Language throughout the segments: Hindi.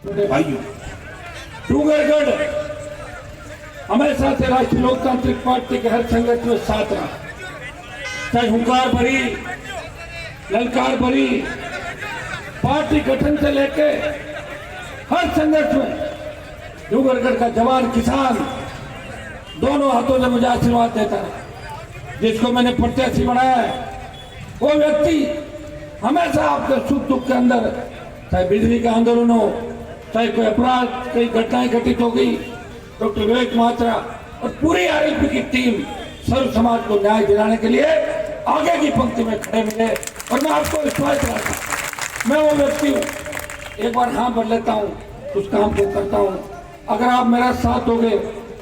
छोटे भाइयों, डूंगरगढ़ हमेशा से राष्ट्रीय लोकतांत्रिक पार्टी के हर संगठन में साथ रहा, चाहे हुंकार भरी ललकार भरी पार्टी गठन से लेके हर संगठन में डूंगरगढ़ का जवान किसान दोनों हाथों से मुझे आशीर्वाद देता है। जिसको मैंने प्रत्याशी बनाया है वो व्यक्ति हमेशा आपके सुख दुख के अंदर, चाहे बिजली का आंदोलन हो, चाहे कोई अपराध, कई घटनाएं घटित हो गई, डॉक्टर विवेक महात्रा और पूरी आरएलपी की टीम सर्व समाज को न्याय दिलाने के लिए आगे की पंक्ति में खड़े मिले। और मैं आपको विश्वास दिलाता हूं, मैं वो व्यक्ति हूँ, एक बार हाँ भर लेता हूँ, उस काम को करता हूँ। अगर आप मेरा साथ दोगे,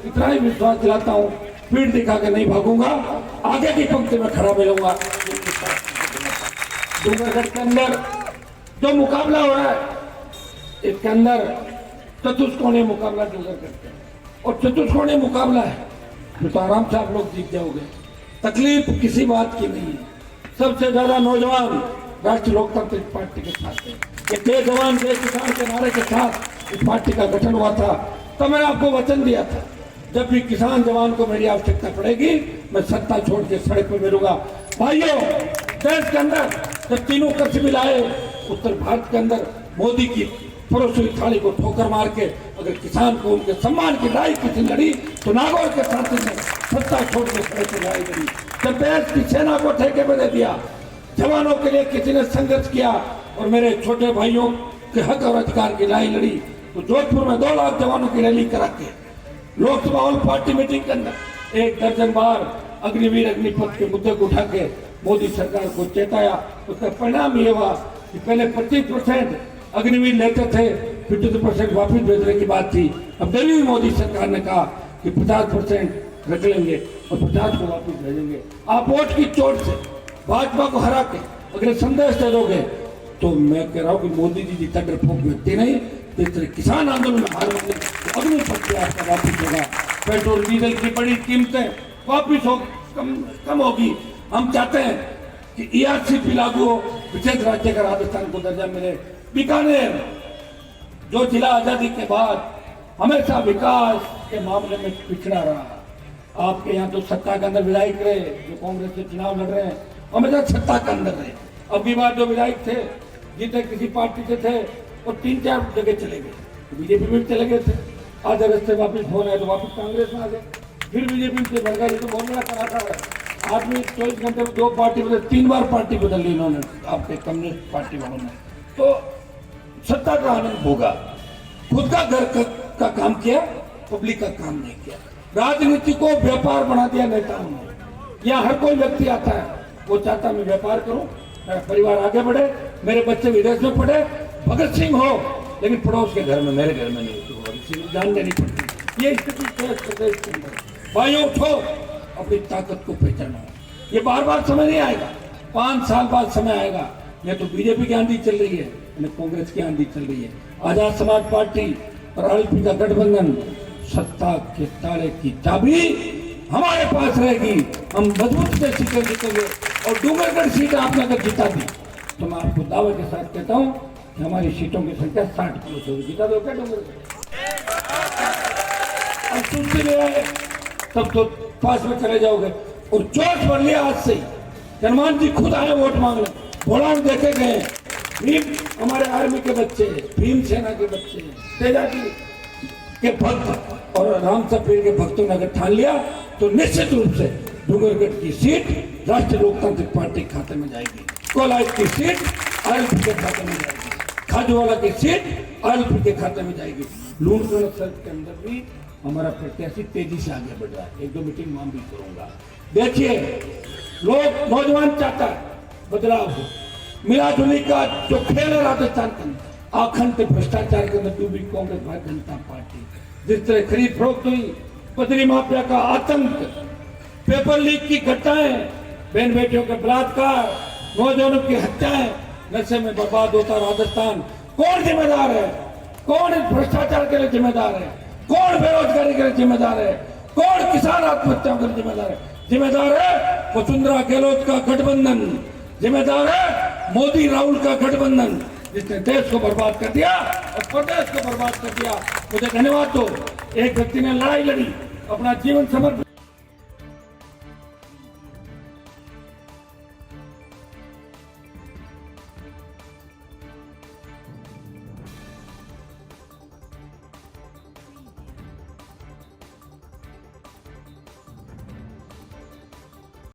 इतना ही विश्वास दिलाता हूँ, पीठ दिखा के नहीं भागूंगा, आगे की पंक्ति में खड़ा मिलूंगा। डूंगरगढ़ के अंदर जो मुकाबला हो रहा है, इसके अंदर चतुष्कोणीय मुकाबला डूंगरगढ़ का, और चतुष्कोणीय मुकाबला है तो आराम से आप लोग जीत जाओगे। तकलीफ किसी बात की नहीं है। सबसे ज्यादा नौजवान राष्ट्रीय लोकतांत्रिक पार्टी के साथ है। ये जय जवान जय किसान के नारे के साथ इस पार्टी का गठन हुआ था। तो मैंने आपको वचन दिया था, जब भी किसान जवान को मेरी आवश्यकता पड़ेगी, मैं सत्ता छोड़ के सड़क पर मिलूंगा। भाइयों, देश के अंदर जब तीनों कृषि बिल आए, उत्तर भारत के अंदर मोदी की परोसी थाली को ठोकर मार के अगर किसान को उनके सम्मान की लड़ाई किसी लड़ी, तो नागौर के साथी ने सत्ता छोड़ के खड़े से लड़ाई लड़ी। जब देश की सेना को ठेके में दे दिया, जवानों के लिए किसी ने संघर्ष किया और मेरे छोटे भाइयों के हक और अधिकार की लड़ाई लड़ी, तो जोधपुर में 2 लाख जवानों की रैली करा के लोकसभा ऑल पार्टी मीटिंग के अंदर 1 दर्जन बार अग्निवीर अग्निपथ के मुद्दे को उठा के मोदी सरकार को चेताया। उसका परिणाम ये हुआ कि पहले 25% अग्निवीर लेते थे, 50% वापिस भेजने की बात थी। अब दिल्ली मोदी सरकार ने कहा कि 50% रख लेंगे और 50 को वापिस भेजेंगे। आप वोट की चोट से भाजपा को हरा के अगर संदेश दे दोगे, तो मैं कह रहा हूँ कि मोदी जी जितना डरपोक व्यक्ति नहीं, तो इस तरह किसान आंदोलन में हार माने तो अग्निपथ आपका वापिस होगा। पेट्रोल डीजल की बड़ी कीमतें वापिस हो कम होगी। हम चाहते हैं कि ERCP लागू हो, विशेष राज्य का राजस्थान को दर्जा मिले। बीकानेर जो जिला आजादी के बाद हमेशा विकास के मामले में पिछड़ा रहा, आपके यहाँ तो सत्ता के अंदर विधायक रहे जो कांग्रेस से चुनाव लड़ रहे हैं, हमेशा सत्ता के अंदर रहे। अब की बार जो विधायक थे, जीते किसी पार्टी से थे और 3-4 जगह चले गए, बीजेपी में चले गए थे, आधे रास्ते वापिस हो रहे तो वापिस कांग्रेस में आ गए, फिर बीजेपी से भर गए। तो बहुत बड़ा कराता है आदमी। 24 घंटे में 2 पार्टी बदल, 3 बार पार्टी बदल ली इन्होंने, आपके कम्युनिस्ट पार्टी वालों ने। तो सत्ता का आनंद होगा, खुद का घर का काम किया, पब्लिक का काम नहीं किया। राजनीति को व्यापार बना दिया नेताओं ने। यहाँ हर कोई व्यक्ति आता है, वो चाहता मैं व्यापार करूं, मेरा परिवार आगे बढ़े, मेरे बच्चे विदेश में पढ़े, भगत सिंह हो, लेकिन पड़ोस के घर में, मेरे घर में नहीं, तो भगत सिंह जान देनी पड़ती। ये स्थिति प्रदेश के अंदर। भाइयों, उठो, अपनी ताकत को पहचानो। ये बार समय नहीं आएगा, 5 साल बाद समय आएगा। ये तो बीजेपी की आंधी चल रही है, कांग्रेस की आंधी चल रही है। आजाद समाज पार्टी और आरएलपी का गठबंधन, सत्ता के ताले की चाबी हमारे पास रहेगी। हम मजबूत से सीटें जीतेंगे और डूंगरगढ़ सीट आपने अगर जिता दी, तो मैं आपको दावे के साथ कहता हूँ कि हमारी सीटों की संख्या 60 होगी। जिता दो क्या डूंगरगढ़? अब सुनते रहे तब तो पास में चले जाओगे। और जोश बढ़ लिया आज से ही। हनुमान जी खुद आए वोट मांगने, बोलान देखे गए। भीम हमारे आर्मी के बच्चे, भीम सेना के बच्चे, तेजा जी के भक्त और राम सफीर के भक्तों ने अगर ठान लिया, तो निश्चित रूप से डूंगरगढ़ की सीट राष्ट्रीय लोकतांत्रिक पार्टी के खाते में जाएगी। कोलाइट की सीट आरएलपी के खाते में जाएगी, खाजूवाला की सीट आरएलपी के खाते में जाएगी। लूणगढ़ सर्च के अंदर भी हमारा प्रत्याशी तेजी से आगे बढ़ रहा है। 1-2 मीटिंग वहां भी करूंगा। देखिए, लोग, नौजवान चाहता है बदलाव हो। मिला जुली का जो खेल है राजस्थान के अंदर, आखंड भ्रष्टाचार के अंदर डूबी कांग्रेस भारतीय जनता पार्टी, जिस तरह खरीद फरोख्त हुई, बदरी माफिया का आतंक, पेपर लीक की घटनाएं, बहन बेटियों के बलात्कार, नौजवानों की हत्याएं, नशे में बर्बाद होता राजस्थान। कौन जिम्मेदार है? कौन इस भ्रष्टाचार के लिए जिम्मेदार है? कौन बेरोजगारी के लिए जिम्मेदार है? कौन किसान आत्महत्याओं के लिए जिम्मेदार है? जिम्मेदार है वसुंधरा गहलोत का गठबंधन, जिम्मेदार है मोदी राहुल का गठबंधन, जिसने देश को बर्बाद कर दिया और प्रदेश को बर्बाद कर दिया। मुझे धन्यवाद दो। एक व्यक्ति ने लड़ाई लड़ी, अपना जीवन समर्पित